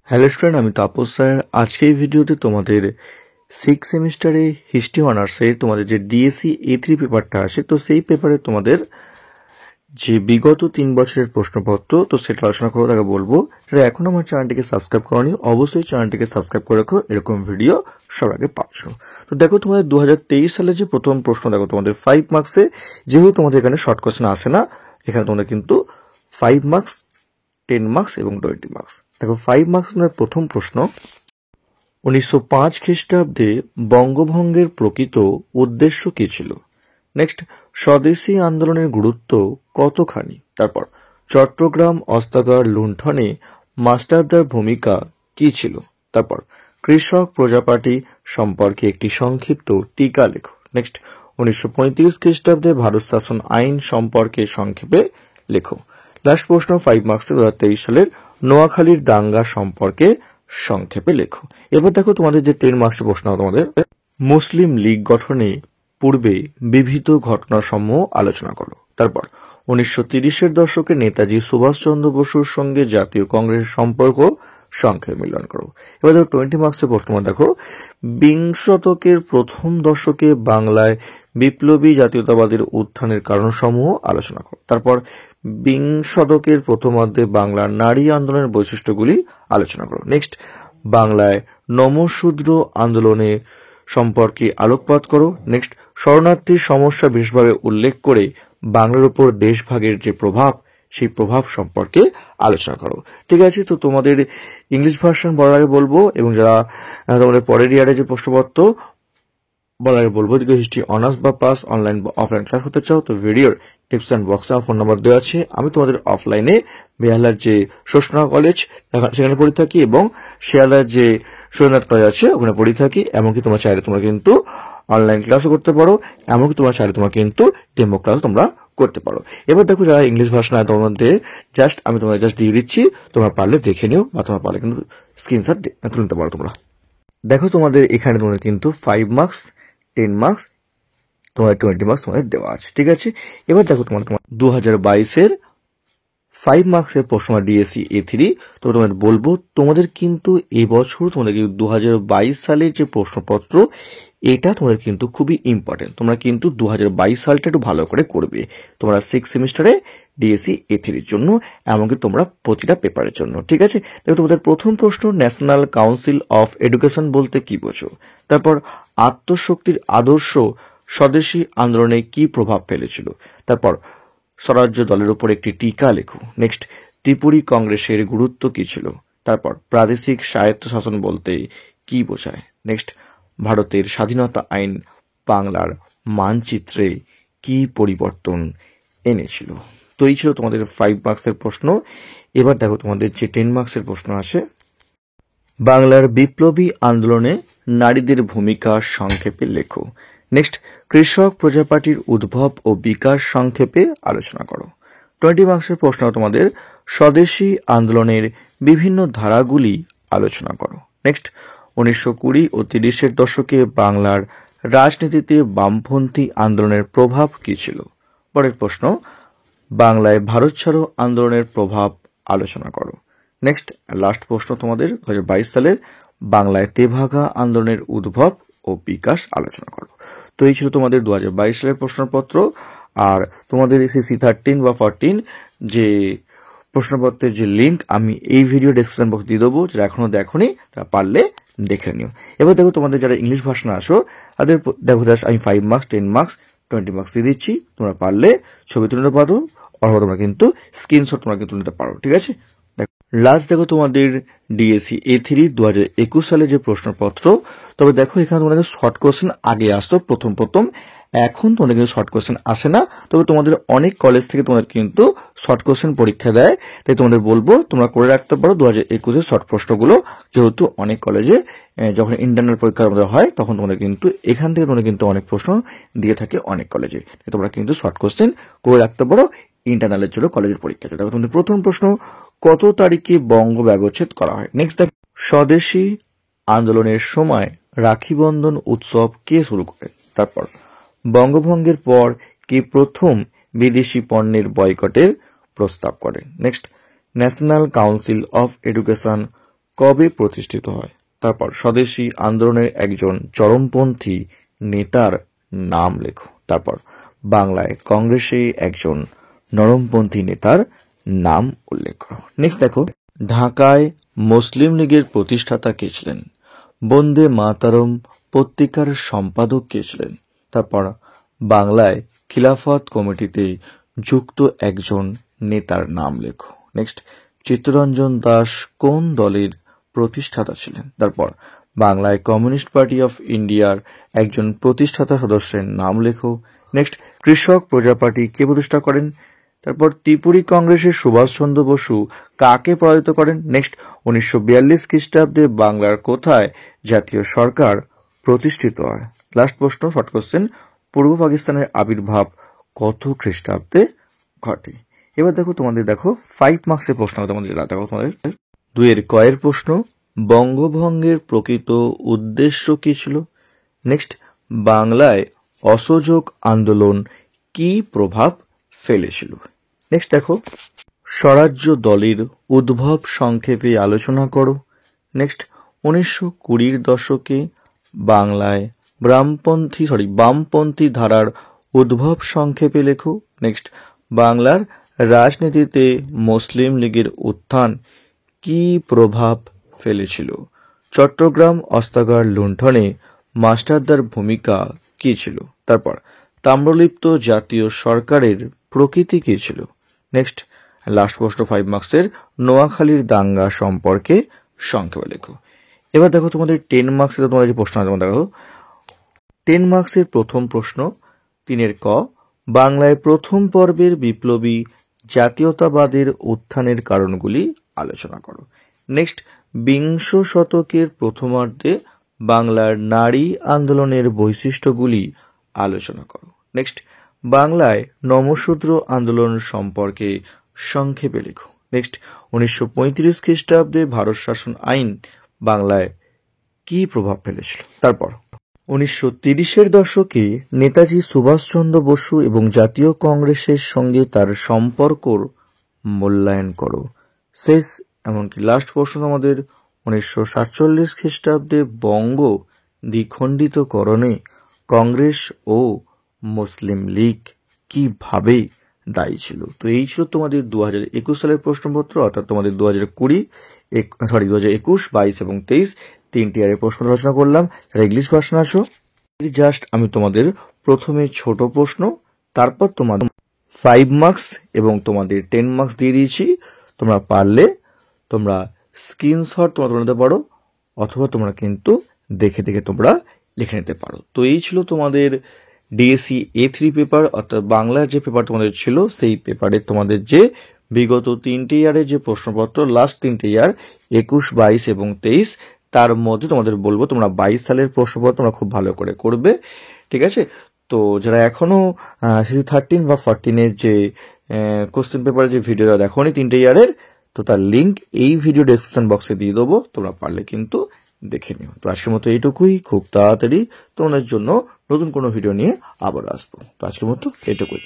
Hello student, আমি Tapas sir. আজকে এই ভিডিওতে তোমাদের 6 সেমিস্টারে হিস্ট্রি অনার্সের তোমাদের যে ডিএসসি A3 পেপারটা আসে, তো সেই পেপারে তোমাদের যে বিগত 3 বছরের প্রশ্নপত্র, তো সেটা আলোচনা করবো। তাকে বলবো যারা এখন আমার চ্যানেলটিকে সাবস্ক্রাইব করনি, অবশ্যই চ্যানেলটিকে সাবস্ক্রাইব করে রাখো, এরকম ভিডিও সবার আগে পাচ্ছ। তো দেখো, তোমাদের 2023 সালে যে প্রথম প্রশ্ন, দেখো তোমাদের 5 মার্কসে, যেহেতু তোমাদের এখানে শর্ট কোয়েশ্চেন আসে না, এখানে তোমাদের কিন্তু 5 মার্কস, 10 মার্কস এবং 20 মার্কস। দেখো 5 মার্কস প্রথম প্রশ্ন, 1905 খ্রিস্টাব্দে বঙ্গভঙ্গের প্রকৃত উদ্দেশ্য কি ছিল? নেক্সট, স্বদেশী আন্দোলনের গুরুত্ব কতখানি? তারপর, চট্টগ্রাম অস্ত্রাগার লুণ্ঠনে মাস্টারদার ভূমিকা কি ছিল? তারপর, কৃষক প্রজাপার্টি সম্পর্কে একটি সংক্ষিপ্ত টিকা লেখো। নেক্সট, 1935 খ্রিস্টাব্দে ভারত শাসন আইন সম্পর্কে সংক্ষেপে লেখো। লাস্ট প্রশ্ন 5 মার্কস 2023 সালের নোয়াখালীর দাঙ্গা সম্পর্কে সংক্ষেপে লেখো। এবার দেখো তোমাদের যে 10 মার্কসের প্রশ্ন, তোমাদের মুসলিম লীগ গঠনে পূর্বে বিবিধ ঘটনাসমূহ আলোচনা করো। তারপর 1930-এর দশকে নেতাজি সুভাষচন্দ্র বসুর সঙ্গে জাতীয় কংগ্রেসের সম্পর্ক সংক্ষেপে মিলন করো। এবার দেখো 20 মার্কসের প্রশ্ন, দেখো বিংশ শতকের প্রথম দশকে বাংলায় বিপ্লবী জাতীয়তাবাদের উত্থানের কারণসমূহ আলোচনা করো। তারপর বিংশ শতকের প্রথমার্ধে বাংলার নারী আন্দোলনের বৈশিষ্ট্যগুলি আলোচনা করো। নেক্সট, বাংলায় নমশূদ্র আন্দোলনের সম্পর্কে আলোকপাত করো। নেক্সট, শরণার্থীর সমস্যা বিশেষভাবে উল্লেখ করে বাংলার উপর দেশভাগের যে প্রভাব, সেই প্রভাব সম্পর্কে আলোচনা করো। ঠিক আছে, তো তোমাদের ইংলিশ ভার্সন বলার আগে বলবো, এবং যারা তোমাদের পরের ইয়ারে যে প্রশ্নপত্র বলার আগে বলবো, যদি হিস্ট্রি অনার্স বা পাস অনলাইন বা অফলাইন ক্লাস করতে চাও, তো ভিডিওর ডিসক্রিপশন বক্সে ফোন নাম্বার দেওয়া আছে। আমি তোমাদের অফলাইনে বেহালার যে শোষণা কলেজ সেখানে পড়ে থাকি, এবং শিয়ালদার যে সুরেন্দ্রনাথ কলেজ আছে ওখানে পড়ে থাকি। এমনকি তোমার চাইলে তোমরা কিন্তু অনলাইন ক্লাসও করতে পারো, এমনকি তোমার চাইলে তোমরা কিন্তু ডেমো ক্লাস তোমরা করতে পারো। এবার দেখো, যারা ইংলিশ ভার্সন আছে তোমার মধ্যে, আমি তোমাদের জাস্ট দিয়ে দিচ্ছি, তোমরা পারলে দেখে নিও, বা তোমরা পারলে কিন্তু স্ক্রিনশট তুলে নিতে পারো। তোমরা দেখো, তোমাদের এখানে তোমাদের কিন্তু 5 মার্কস, 10 মার্কস, তোমাদের 20 মার্কস তোমাদের দেওয়া আছে। ঠিক আছে, এবার দেখো তোমার 2022-এর 5 মার্কসের প্রশ্ন ডিএসসি A3। তো তোমাদের বলবো, তোমাদের কিন্তু এবছর তোমাদের 2022 সালের যে প্রশ্নপত্র, এটা তোমাদের কিন্তু খুবই ইম্পর্টেন্ট। তোমরা কিন্তু 2022 সালটা একটু ভালো করে করবে, তোমরা 6 সেমিস্টারে ডিএসসি A3-র জন্য, এমনকি তোমরা প্রতিটা পেপারের জন্য। ঠিক আছে, দেখো তোমাদের প্রথম প্রশ্ন, ন্যাশনাল কাউন্সিল অফ এডুকেশন বলতে কি বোঝো? তারপর, আত্মশক্তির আদর্শ স্বদেশী আন্দোলনে কি প্রভাব ফেলেছিল? তারপর, স্বরাজ্য দলের উপর একটি টিকা লেখো। নেক্সট, ত্রিপুরী কংগ্রেসের গুরুত্ব কি ছিল? তারপর, প্রাদেশিক স্বায়ত্তশাসন বলতে কি বোঝায়? নেক্সট, ভারতের স্বাধীনতা আইন বাংলার মানচিত্রে কি পরিবর্তন এনেছিল? তো এই ছিল তোমাদের 5 মার্কসের প্রশ্ন। এবার দেখো তোমাদের যে 10 মার্কসের প্রশ্ন আসে, বাংলার বিপ্লবী আন্দোলনে নারীদের ভূমিকা সংক্ষেপে লেখো। নেক্সট, কৃষক প্রজাপার্টির উদ্ভব ও বিকাশ সংক্ষেপে আলোচনা করো। 20 মার্কসের প্রশ্ন, তোমাদের স্বদেশী আন্দোলনের বিভিন্ন ধারাগুলি আলোচনা করো। নেক্সট, 1920 ও 30-এর দশকে বাংলার রাজনীতিতে বামপন্থী আন্দোলনের প্রভাব কি ছিল? পরের প্রশ্ন, বাংলায় ভারত ছাড়ো আন্দোলনের প্রভাব আলোচনা করো। নেক্সট, লাস্ট প্রশ্ন তোমাদের 2022 সালের বাংলায় তেভাগা আন্দোলনের উদ্ভব ও বিকাশ আলোচনা করো। তো এই ছিল তোমাদের 2022 সালের প্রশ্নপত্র। আর তোমাদের এসএসসি 13 বা 14 যে প্রশ্নপত্রের যে লিঙ্ক আমি এই ভিডিও ডেসক্রিপশন বক্সে দিয়ে দেবো, যারা এখনো দেখোনি তারা পারলে দেখে নিও। এবার দেখো, তোমাদের যারা ইংলিশ ভার্সন আসো তাদের দেখো, আমি 5 মার্কস, 10 মার্কস, 20 মার্কস দিয়ে দিচ্ছি। তোমরা পারলে ছবি তুলে নিতে পারো, অথবা তোমরা কিন্তু স্ক্রিনশট তোমরা কিন্তু নিতে পারো। ঠিক আছে, লাস্ট দেখো তোমাদের ডিএসসি A3 2021 সালে যে প্রশ্নপত্র। তবে দেখো, এখানে তোমাদের শর্ট কোয়েশ্চেন আগে আসতো প্রথম, এখন তোমাদের কিন্তু শর্ট কোয়েশ্চেন আসে না। তবে তোমাদের অনেক কলেজ থেকে তোমাদের কিন্তু শর্ট কোয়েশ্চেন পরীক্ষা দেয়, তাই তোমাদের বলবো তোমরা করে রাখতে পারো 2021-এর শর্ট প্রশ্নগুলো, যেহেতু অনেক কলেজে যখন ইন্টারনাল পরীক্ষা আমাদের হয়, তখন তোমাদের কিন্তু এখান থেকে তোমাদের কিন্তু অনেক প্রশ্ন দিয়ে থাকে অনেক কলেজে, তাই তোমরা কিন্তু শর্ট কোয়েশ্চেন করে রাখতে পারো ইন্টারনালের জন্য কলেজের পরীক্ষাতে। দেখো তোমাদের প্রথম প্রশ্ন, কত তারিখে বঙ্গ ব্যবচ্ছেদ করা হয়? নেক্সট, দেখো স্বদেশী আন্দোলনের সময় রাখি বন্ধন উৎসব কে শুরু করেন? তারপর, বঙ্গভঙ্গের পর কে প্রথম বিদেশি পণ্যের বয়কটের প্রস্তাব করেন? Next, national council of education কবে প্রতিষ্ঠিত হয়? তারপর স্বদেশী আন্দোলনের একজন চরমপন্থী নেতার নাম লেখো। তারপর বাংলায় কংগ্রেসে একজন নরমপন্থী নেতার নাম উল্লেখ করো। নেক্সট দেখো, ঢাকায় মুসলিম লীগের প্রতিষ্ঠাতা কে ছিলেন? বন্দে মাতারম পত্রিকার সম্পাদক কে ছিলেন? তারপর বাংলায় খিলাফত কমিটিতে যুক্ত একজন নেতার নাম লেখো। নেক্সট, চিত্তরঞ্জন দাস কোন দলের প্রতিষ্ঠাতা ছিলেন? তারপর বাংলায় কমিউনিস্ট পার্টি অফ ইন্ডিয়ার একজন প্রতিষ্ঠাতা সদস্যের নাম লেখো। নেক্সট, কৃষক প্রজা পার্টি কে প্রতিষ্ঠা করেন? তারপর ত্রিপুরী কংগ্রেসের সুভাষচন্দ্র বসু কাকে পরাজিত করেন? নেক্সট, 1942 খ্রিস্টাব্দে বাংলার কোথায় জাতীয় সরকার প্রতিষ্ঠিত হয়? লাস্ট প্রশ্ন, শর্ট কোশ্চেন, পূর্ব পাকিস্তানের আবির্ভাব কত খ্রিস্টাব্দে ঘটে? এবার দেখো তোমাদের 5 মার্কসের প্রশ্ন তোমাদের দেখো, তোমাদের 2 কয়ের প্রশ্ন, বঙ্গভঙ্গের প্রকৃত উদ্দেশ্য কি ছিল? নেক্সট, বাংলায় অসহযোগ আন্দোলন কি প্রভাব ফেলেছিল? নেক্সট দেখো, স্বরাজ্য দলের উদ্ভব সংক্ষেপে আলোচনা করো। নেক্সট, 1920 দশকে বাংলায় বামপন্থী ধারার উদ্ভব সংক্ষেপে লেখো। নেক্সট, বাংলার রাজনীতিতে মুসলিম লীগের উত্থান কি প্রভাব ফেলেছিল? চট্টগ্রাম অস্ত্রাগার লুণ্ঠনে মাস্টারদার ভূমিকা কি ছিল? তারপর তাম্রলিপ্ত জাতীয় সরকারের প্রকৃতি কি ছিল? নেক্সট, লাস্ট প্রশ্ন 5 মার্কসের, নোয়াখালীর দাঙ্গা সম্পর্কে সংক্ষেপে লেখো। এবার দেখো তোমাদের 10 মার্কসের তোমাদের যে প্রশ্ন আছে, দেখো 10 মার্কসের প্রথম প্রশ্ন 3 ক, বাংলায় প্রথম পর্বের বিপ্লবী জাতীয়তাবাদের উত্থানের কারণগুলি আলোচনা করো। নেক্সট, বিংশ শতকের প্রথমার্ধে বাংলার নারী আন্দোলনের বৈশিষ্ট্যগুলি আলোচনা করো। নেক্সট, বাংলায় নমশূদ্র আন্দোলন সম্পর্কে সংক্ষেপে লেখো। নেক্সট, 1935 খ্রিস্টাব্দে ভারত শাসন আইন বাংলায় কি প্রভাব ফেলেছিল? তারপর 1930-এর দশকে নেতাজি সুভাষচন্দ্র বসু এবং জাতীয় কংগ্রেসের সঙ্গে তার সম্পর্কর মূল্যায়ন করো। শেষ এমনকি লাস্ট প্রশ্ন আমাদের, 1947 খ্রিস্টাব্দে বঙ্গ দ্বিখণ্ডিতকরণে কংগ্রেস ও মুসলিম লীগ কিভাবে দায়ী ছিল? তো এই ছিল তোমাদের 2021 সালের প্রশ্নপত্র, অর্থাৎ তোমাদের 2021, 22 এবং 23 3টি ইয়ারের প্রশ্ন আলোচনা করলাম। ইংলিশ ভার্সন আসো, জাস্ট আমি তোমাদের প্রথমে ছোট প্রশ্ন, তারপর তোমাদের 5 মার্কস এবং তোমাদের 10 মার্কস দিয়ে দিয়েছি। তোমরা পারলে তোমরা স্ক্রিনশট তোমরা নিতে পারো, অথবা তোমরা কিন্তু দেখে তোমরা লিখে নিতে পারো। তো এই ছিল তোমাদের ডিএসসি A3 পেপার, অর্থাৎ বাংলার যে পেপার তোমাদের ছিল সেই পেপারে তোমাদের যে বিগত 3টে ইয়ারের যে প্রশ্নপত্র, লাস্ট 3টে ইয়ার 21, 22 এবং 23, তার মধ্যে তোমাদের বলবো তোমরা 22 সালের প্রশ্নপত্র তোমরা খুব ভালো করে করবে, ঠিক আছে? তো যারা এখনো সিসি 13 বা 14-এর যে কোশ্চেন পেপারের যে ভিডিওটা দেখোনি 3টে ইয়ারের, তো তার লিঙ্ক এই ভিডিও ডেসক্রিপশন বক্সে দিয়ে দেবো, তোমরা পারলে কিন্তু দেখে নিও। তো আজকের মতো এইটুকুই, খুব তাড়াতাড়ি তোমাদের জন্য নতুন কোনো ভিডিও নিয়ে আবার আসবো। তো আজকের মতো এইটুকুই।